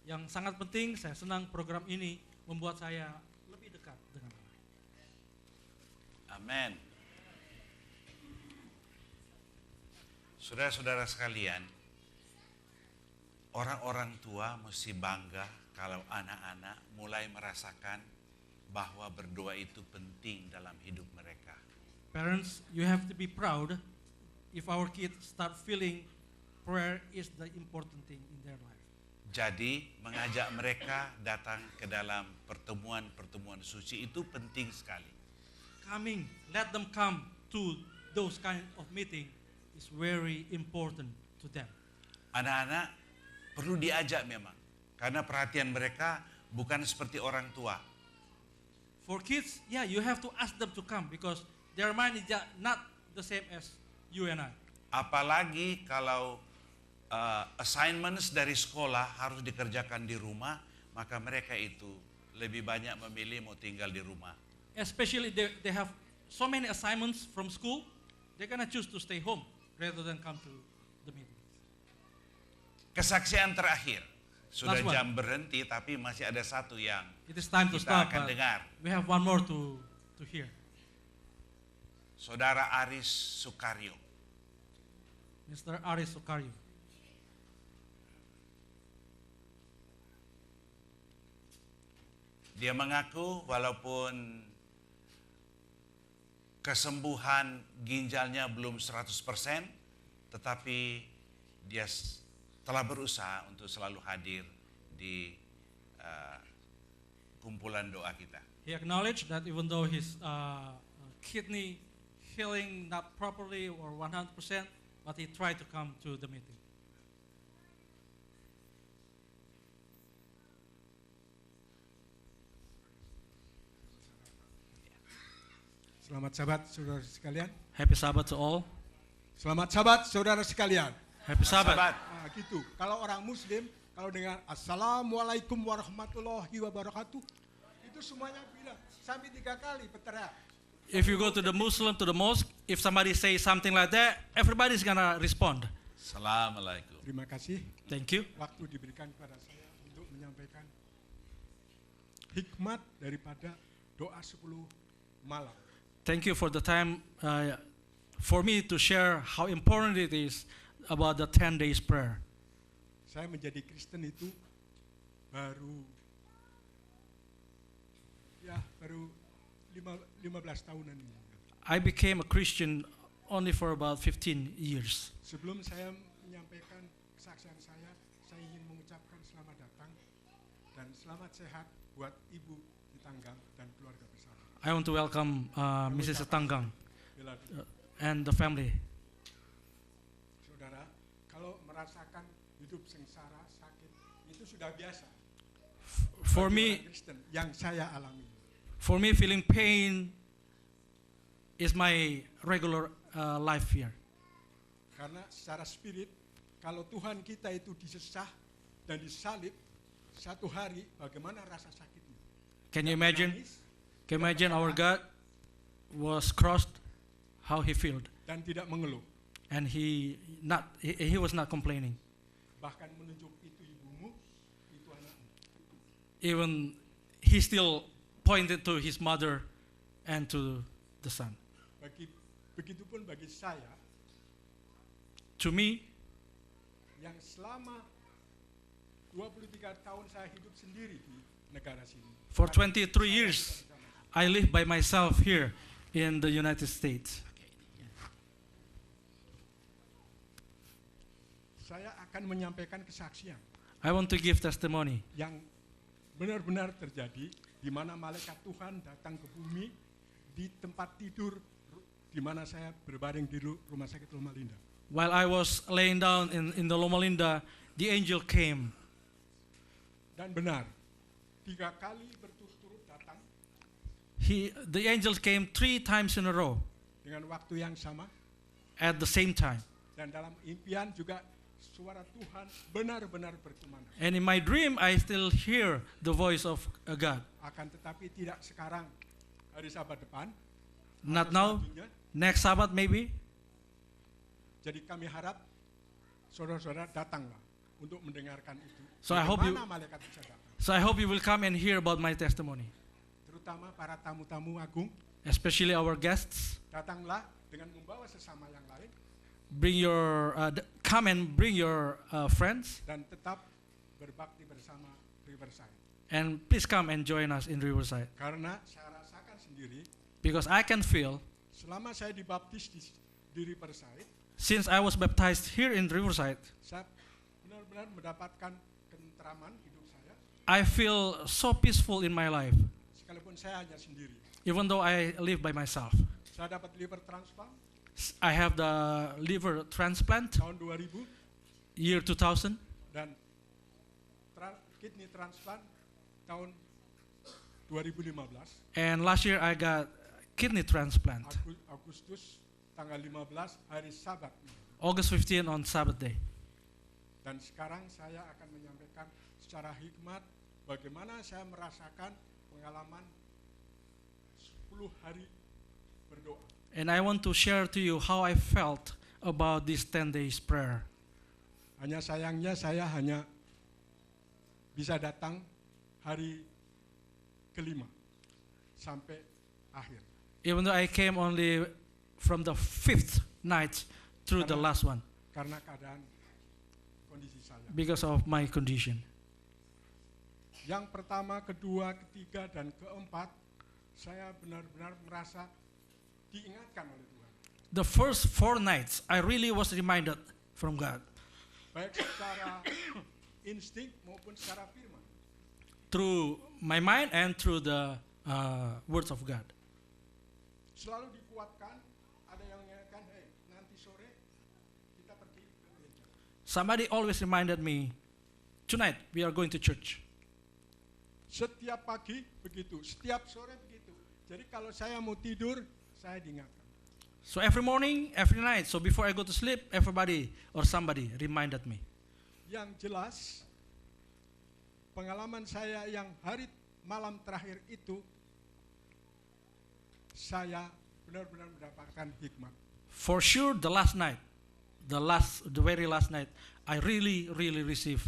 Yang sangat penting, saya senang program ini membuat saya lebih dekat dengan Allah. Amin. Saudara-saudara sekalian, orang-orang tua mesti bangga kalau anak-anak mulai merasakan bahwa berdoa itu penting dalam hidup mereka. Parents, you have to be proud if our kids start feeling prayer is the important thing in their life. Jadi mengajak mereka datang ke dalam pertemuan-pertemuan suci itu penting sekali. Let them come to those kind of meeting is very important to them. Anak-anak perlu diajak memang, karena perhatian mereka bukan seperti orang tua. For kids, yeah, you have to ask them to come because their mind is not the same as you and I. Apalagi kalau assignments dari sekolah harus dikerjakan di rumah, maka mereka itu lebih banyak memilih mau tinggal di rumah. Especially they have so many assignments from school, they're gonna choose to stay home rather than come to the meeting. Kesaksian terakhir, sudah Last one. jam berhenti tapi masih ada satu yang It is time to kita stop, akan but dengar. we have one more to hear. Saudara Aris Sukaryo. Mr. Aris Sukaryo. Dia mengaku walaupun kesembuhan ginjalnya belum 100%, tetapi dia telah berusaha untuk selalu hadir di kumpulan doa kita. He acknowledged that even though his kidney healing not properly or 100%, but he tried to come to the meeting. Selamat Sabat saudara sekalian. Happy Sabbath to all. Selamat Sabat saudara sekalian. Happy Sabbath. Sahabat, Nah, gitu. Kalau orang Muslim, kalau dengar Assalamualaikum warahmatullahi wabarakatuh, itu semuanya bilang sampai 3 kali berteriak. If you go to the Muslim, to the mosque, if somebody says something like that, everybody's gonna respond. Assalamualaikum. Terima kasih Thank you. waktu diberikan kepada saya untuk menyampaikan hikmat daripada doa 10 malam. Thank you for the time for me to share how important it is about the 10 days prayer. Saya menjadi Kristen itu baru 15 tahunan ini. I became a Christian only for about 15 years. Sebelum saya menyampaikan kesaksian saya ingin mengucapkan selamat datang dan selamat sehat buat Ibu di Tanggang dan keluarga besar. I want to welcome Mrs. Tanggang Bela diri. and the family. Saudara, kalau merasakan hidup sengsara, sakit, itu sudah biasa. For Bagi me, orang Kristen yang saya alami. feeling pain is my regular life here. Karena secara spirit, kalau Tuhan kita itu disesah dan disalib, satu hari bagaimana rasa sakitnya? Can you imagine? Menangis Can you imagine our God was crossed, how he felt, dan tidak mengeluh. and he was not complaining. Bahkan menunjuk itu ibumu, itu anakmu. Even he still pointed to his mother and to the son. Begitupun bagi saya, To me, yang selama 23 tahun saya hidup sendiri di negara sini. for 23 years, I live by myself here in the United States. Saya akan menyampaikan kesaksian I want to give testimony yang benar-benar terjadi di mana malaikat Tuhan datang ke bumi di tempat tidur di mana saya berbaring di rumah sakit Loma Linda. while I was laying down in the Loma Linda, the angel came. Dan benar, 3 kali berturut-turut datang The angel came 3 times in a row dengan waktu yang sama at the same time. dan Dan dalam impian juga suara Tuhan benar-benar berkumandang. And in my dream, I still hear the voice of God. Akan tetapi tidak sekarang, hari Sabat depan. Not atau now, selanjutnya. next Sabbath maybe. Jadi kami harap saudara-saudara datanglah untuk mendengarkan itu. So I hope you- Bagaimana malaikat bisa datang. So I hope you will come and hear about my testimony, Terutama para tamu-tamu agung, especially our guests. datanglah dengan membawa sesama yang lain Bring your, come and bring your friends, dan tetap berbakti bersama Riverside. and please come and join us in Riverside. Karena saya rasakan sendiri, Because I can feel, selama saya dibaptis di Riverside, since I was baptized here in Riverside, saya benar-benar mendapatkan ketentraman hidup saya, I feel so peaceful in my life, sekalipun saya hanya sendiri. even though I live by myself. Saya dapat liver transplant I have the liver transplant, tahun 2000 year 2000, dan kidney transplant tahun 2015. and last year I got kidney transplant, Agustus tanggal 15 hari Sabat. August 15 on Sabbath day. Dan sekarang saya akan menyampaikan secara hikmat bagaimana saya merasakan pengalaman 10 hari berdoa. And I want to share to you how I felt about this 10 days prayer. Hanya sayangnya saya hanya bisa datang hari kelima sampai akhir. Even though I came only from the 5th night through the last one Karena keadaan kondisi saya. because of my condition. Yang pertama, kedua, ketiga, dan keempat, saya benar-benar merasa diingatkan oleh Tuhan. The first 4 nights, I really was reminded from God Baik secara insting maupun secara firman. through my mind and through the words of God. Selalu dikuatkan, ada yang mengingatkan, hey, nanti sore kita pergi ke gereja. Somebody always reminded me, tonight we are going to church. Setiap pagi begitu, setiap sore begitu. Jadi kalau saya mau tidur, saya diingatkan. So every morning, every night, so before I go to sleep, everybody or somebody reminded me. Yang jelas, pengalaman saya yang hari malam terakhir itu, saya benar-benar mendapatkan hikmat. For sure, the last night, the very last night, I really received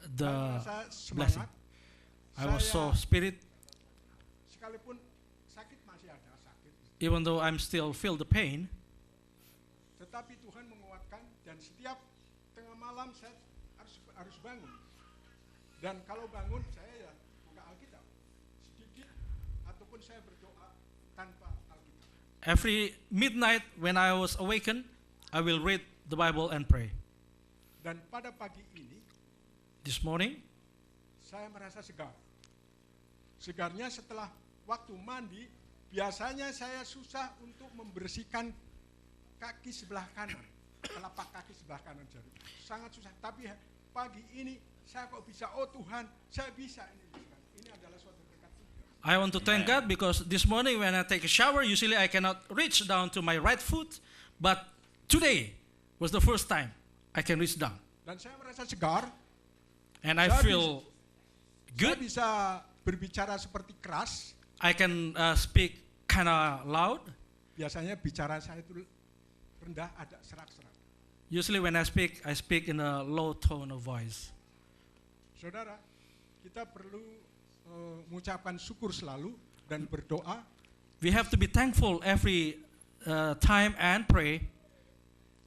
the Saya blessing. semangat. I was so Saya spirit, sekalipun sakit masih ada sakit, even though I'm still feel the pain, tetapi Tuhan menguatkan dan setiap tengah malam saya harus bangun. Dan kalau bangun saya ya buka Alkitab sedikit ataupun saya berdoa tanpa Alkitab. every midnight when I was awakened, I will read the Bible and pray. Dan pada pagi ini This morning, saya merasa segar. Segarnya setelah waktu mandi, biasanya saya susah untuk membersihkan kaki sebelah kanan, telapak kaki sebelah kanan jari. Sangat susah. Tapi pagi ini saya kok bisa, oh Tuhan, saya bisa ini. Ini adalah suatu berkat Tuhan. I want to thank God because this morning when I take a shower, usually I cannot reach down to my right foot, but today was the first time I can reach down. Dan saya merasa segar. And I Saya feel Saya good. bisa berbicara seperti keras. I can speak kind of loud. Biasanya bicara saya itu rendah, ada serak-serak. Usually when I speak in a low tone of voice. Saudara, kita perlu mengucapkan syukur selalu dan berdoa. We have to be thankful every time and pray.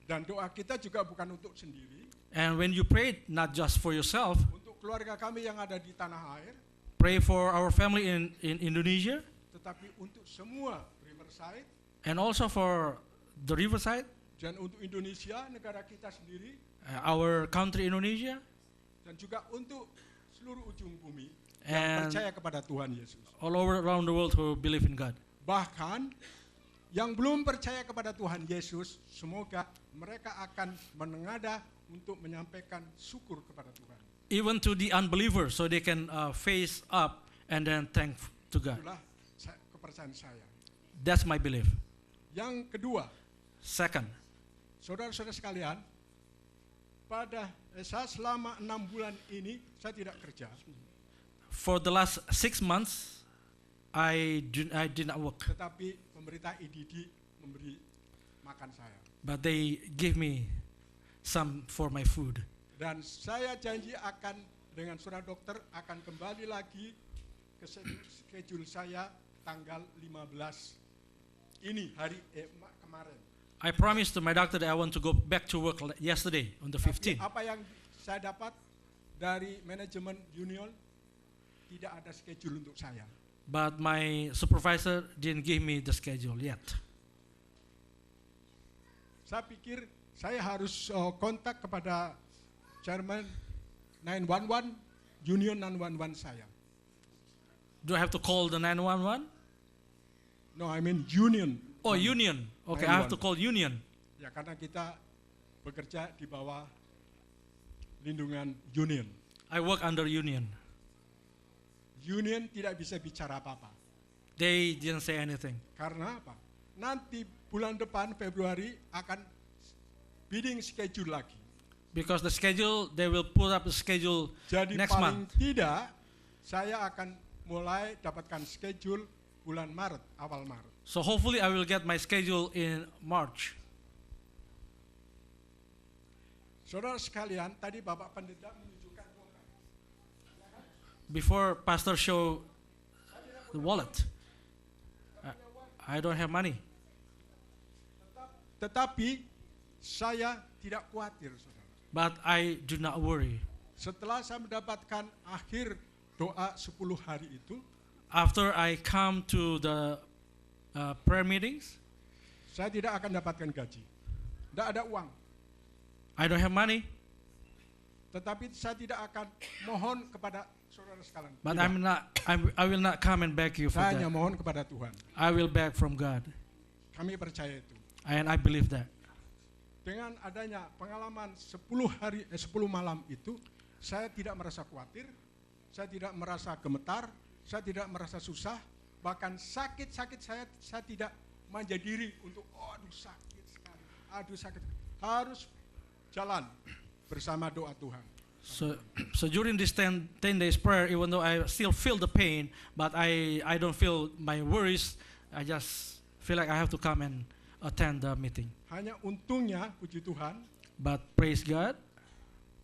Dan doa kita juga bukan untuk sendiri, And when you pray, not just for yourself, untuk keluarga kami yang ada di tanah air, pray for our family in Indonesia tetapi untuk semua Riverside and also for the Riverside, dan untuk Indonesia, negara kita sendiri, our country Indonesia, dan juga untuk seluruh ujung bumi and yang percaya kepada Tuhan Yesus. all over around the world who believe in God. Bahkan yang belum percaya kepada Tuhan Yesus, semoga mereka akan menengadah untuk menyampaikan syukur kepada Tuhan. Even to the unbelievers, so they can face up and then thank to God. Itulah kepercayaan saya. That's my belief. Yang kedua, Second, saudara-saudara sekalian, saya selama 6 bulan ini saya tidak kerja. For the last 6 months, I did not work, Tetapi pemerintah IDD memberi makan saya. but they give me some for my food. Dan saya janji akan dengan saudara dokter akan kembali lagi ke schedule saya tanggal 15 ini kemarin. I promised to my doctor that I want to go back to work yesterday on the Tapi 15th. apa yang saya dapat dari manajemen union, tidak ada schedule untuk saya. But my supervisor didn't give me the schedule yet. Saya pikir saya harus kontak kepada chairman 911, union 911 saya. Do I have to call the 911? No, I mean union. Oh, union. Okay, I have to 911. call union. Ya, karena kita bekerja di bawah lindungan union. I work under union. Union tidak bisa bicara apa-apa. They didn't say anything. Karena apa? Nanti bulan depan Februari akan bidding schedule lagi. Because the schedule, they will put up the schedule Jadi next paling month. tidak saya akan mulai dapatkan schedule bulan Maret, awal Maret. So hopefully I will get my schedule in March. Saudara sekalian, tadi Bapak Pendeta menunjukkan uang. Before pastor show the wallet, I don't have money. Tetapi saya tidak khawatir, saudara. But I do not worry. Setelah saya mendapatkan akhir doa 10 hari itu, After I come to the prayer meetings, saya tidak akan dapatkan gaji. Tidak ada uang. I don't have money, Tetapi saya tidak akan mohon kepada saudara sekalian. but Tidak. I will not come and beg you for Saya hanya that. mohon kepada Tuhan. I will beg from God, Kami percaya itu. and I believe that. Dengan adanya pengalaman 10 malam itu, saya tidak merasa khawatir, saya tidak merasa gemetar, saya tidak merasa susah, bahkan sakit-sakit saya tidak manja diri untuk aduh sakit sekali, aduh sakit. Harus jalan bersama doa Tuhan. So during this 10 days prayer, even though I still feel the pain, but I don't feel my worries, I just feel like I have to come and attend the meeting. Hanya untungnya, puji Tuhan, But praise God,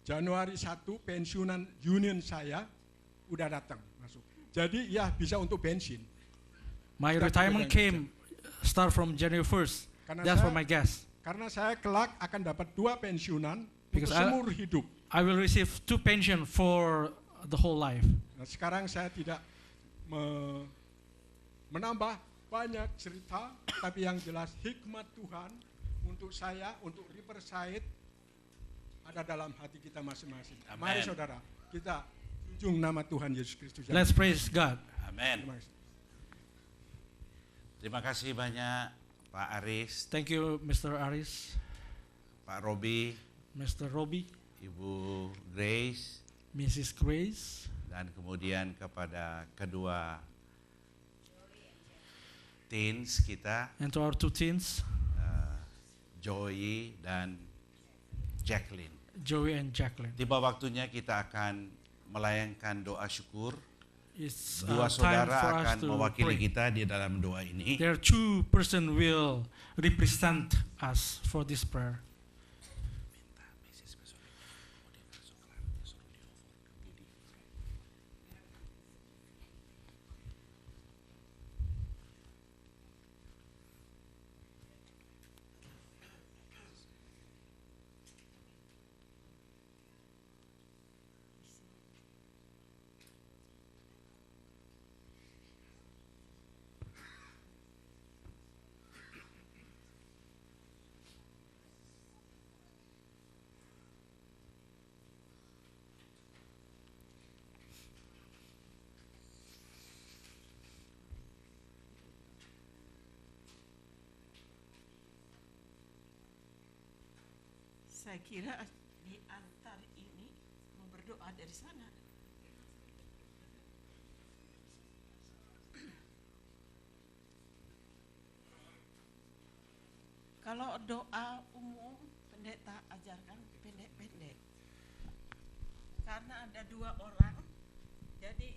Januari 1 pensiunan union saya udah datang masuk. Jadi ya bisa untuk bensin. my Sudah retirement kepegang came start from January 1st. Karena That's for saya- my gas. Karena saya kelak akan dapat 2 pensiunan Because untuk seumur hidup. I will receive 2 pension for the whole life. Nah, sekarang saya tidak menambah banyak cerita, tapi yang jelas hikmat Tuhan untuk saya, untuk Riverside ada dalam hati kita masing-masing. Amen. Mari saudara, kita junjung nama Tuhan Yesus Kristus. Let's praise God. Amin. Terima kasih. Terima kasih banyak Pak Aris, Thank you, Mr. Aris, Pak Robi, Mr. Robbie, Ibu Grace, Mrs. Grace, dan kemudian kepada kedua teens kita, and to our 2 teens, Joey dan Jacqueline. Joey and Jacqueline. Tiba waktunya kita akan melayangkan doa syukur. It's Dua time saudara for us akan to mewakili pray. kita di dalam doa ini. There are 2 persons will represent us for this prayer. Saya kira di antar ini mau berdoa dari sana. Kalau doa umum pendeta ajarkan pendek-pendek. Karena ada 2 orang, jadi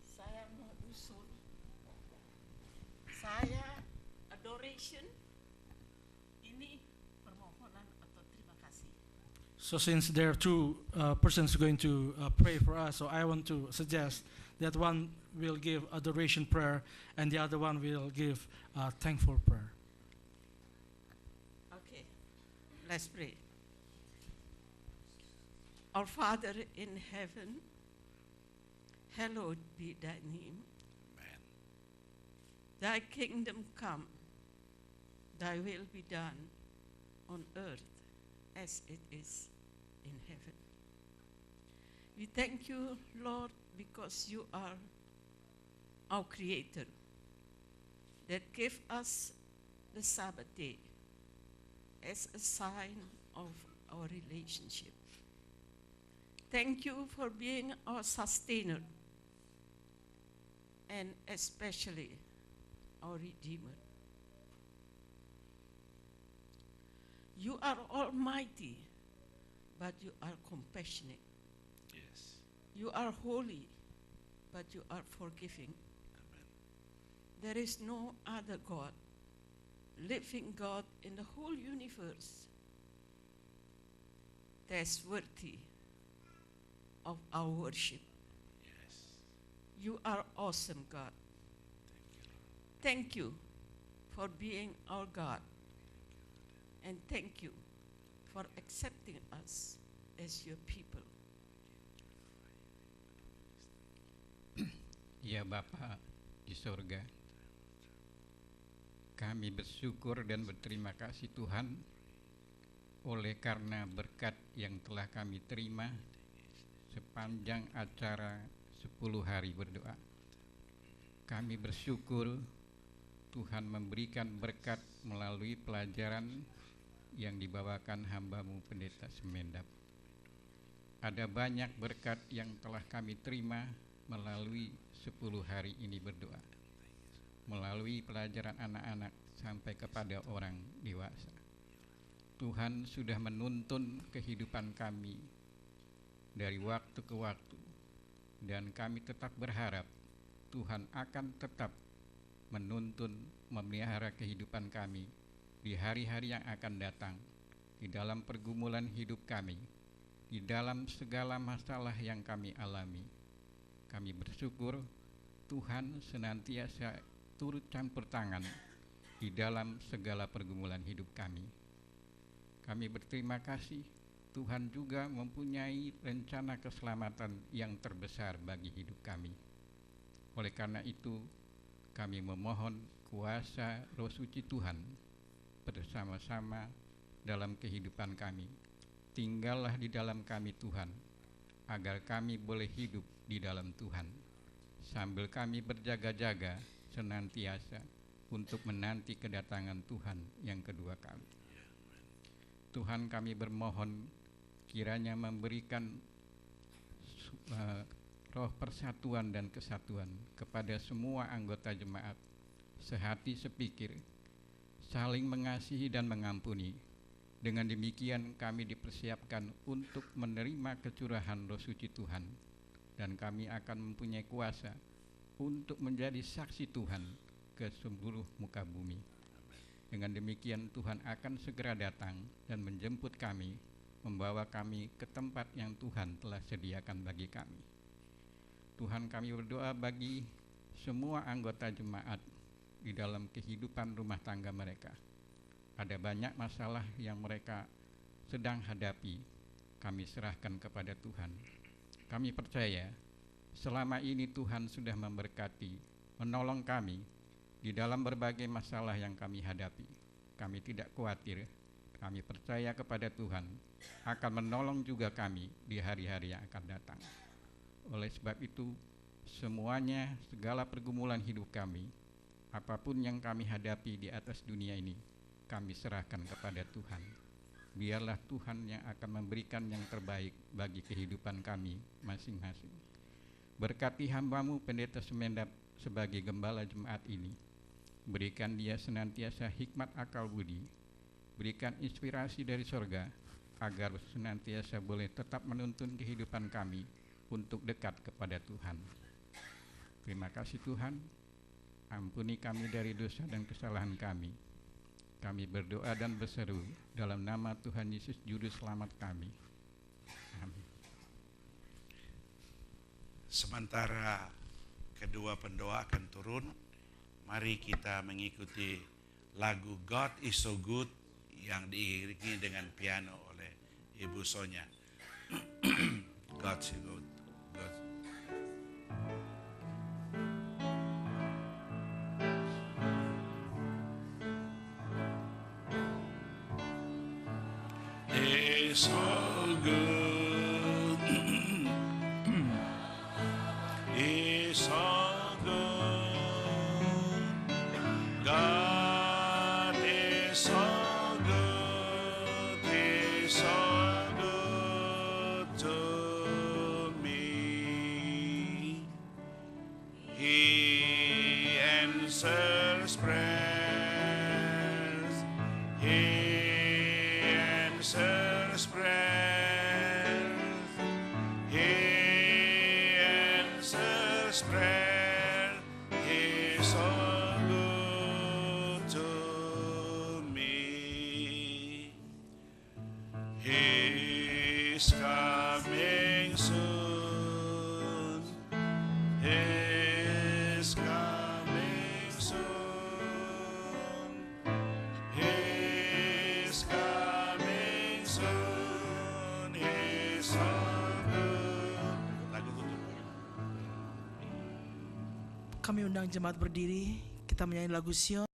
saya mau usul. Saya adoration, ini permohonan atau terima kasih. So since there are two persons going to pray for us, so I want to suggest that one will give adoration prayer and the other one will give thankful prayer. Okay, let's pray. Our Father in heaven, hallowed be thy name. Amen. Thy kingdom come, thy will be done on earth as it is in heaven. We thank you, Lord, because you are our Creator that gave us the Sabbath day as a sign of our relationship. Thank you for being our sustainer and especially our Redeemer. You are almighty, but you are compassionate. Yes. You are holy, but you are forgiving. Amen. There is no other God, living God in the whole universe, that's worthy of our worship. Yes. You are awesome, God. Thank you for being our God. And thank you for accepting us as your people. Ya Bapa di surga, kami bersyukur dan berterima kasih Tuhan oleh karena berkat yang telah kami terima sepanjang acara 10 hari berdoa. Kami bersyukur Tuhan memberikan berkat melalui pelajaran yang dibawakan hamba-Mu Pendeta Semendap. Ada banyak berkat yang telah kami terima melalui 10 hari ini berdoa, melalui pelajaran anak-anak sampai kepada orang dewasa. Tuhan sudah menuntun kehidupan kami dari waktu ke waktu, dan kami tetap berharap Tuhan akan tetap menuntun, memelihara kehidupan kami di hari-hari yang akan datang, di dalam pergumulan hidup kami, di dalam segala masalah yang kami alami. Kami bersyukur Tuhan senantiasa turut campur tangan di dalam segala pergumulan hidup kami. Kami berterima kasih Tuhan juga mempunyai rencana keselamatan yang terbesar bagi hidup kami. Oleh karena itu, kami memohon kuasa Roh Suci Tuhan bersama-sama dalam kehidupan kami. Tinggallah di dalam kami Tuhan, agar kami boleh hidup di dalam Tuhan, sambil kami berjaga-jaga senantiasa untuk menanti kedatangan Tuhan yang kedua kali. Tuhan, kami bermohon kiranya memberikan roh persatuan dan kesatuan kepada semua anggota jemaat, sehati sepikir, saling mengasihi dan mengampuni. Dengan demikian kami dipersiapkan untuk menerima kecurahan Roh Suci Tuhan, dan kami akan mempunyai kuasa untuk menjadi saksi Tuhan ke seluruh muka bumi. Dengan demikian Tuhan akan segera datang dan menjemput kami, membawa kami ke tempat yang Tuhan telah sediakan bagi kami. Tuhan, kami berdoa bagi semua anggota jemaat di dalam kehidupan rumah tangga mereka. Ada banyak masalah yang mereka sedang hadapi, kami serahkan kepada Tuhan. Kami percaya selama ini Tuhan sudah memberkati, menolong kami di dalam berbagai masalah yang kami hadapi. Kami tidak khawatir, kami percaya kepada Tuhan akan menolong juga kami di hari-hari yang akan datang. Oleh sebab itu, semuanya, segala pergumulan hidup kami, apapun yang kami hadapi di atas dunia ini, kami serahkan kepada Tuhan. Biarlah Tuhan yang akan memberikan yang terbaik bagi kehidupan kami masing-masing. Berkati hamba-Mu Pendeta Semendap sebagai gembala jemaat ini. Berikan dia senantiasa hikmat akal budi, Berikan inspirasi dari sorga, agar senantiasa boleh tetap menuntun kehidupan kami untuk dekat kepada Tuhan. Terima kasih Tuhan, ampuni kami dari dosa dan kesalahan kami. Kami berdoa dan berseru dalam nama Tuhan Yesus Juru Selamat kami. Amin. Sementara kedua pendoa akan turun, mari kita mengikuti lagu God is so good yang diiringi dengan piano oleh Ibu Sonya. God is so good. God. It's so good. It's so good. God is so good. He's so good to me. He answers prayers. He answers prayers. He answers prayer. He's so good to me. He's coming soon. He's coming soon. He's coming soon. He's so good. Lagu tutup. Kami undang jemaat berdiri, kita menyanyi lagu Sion.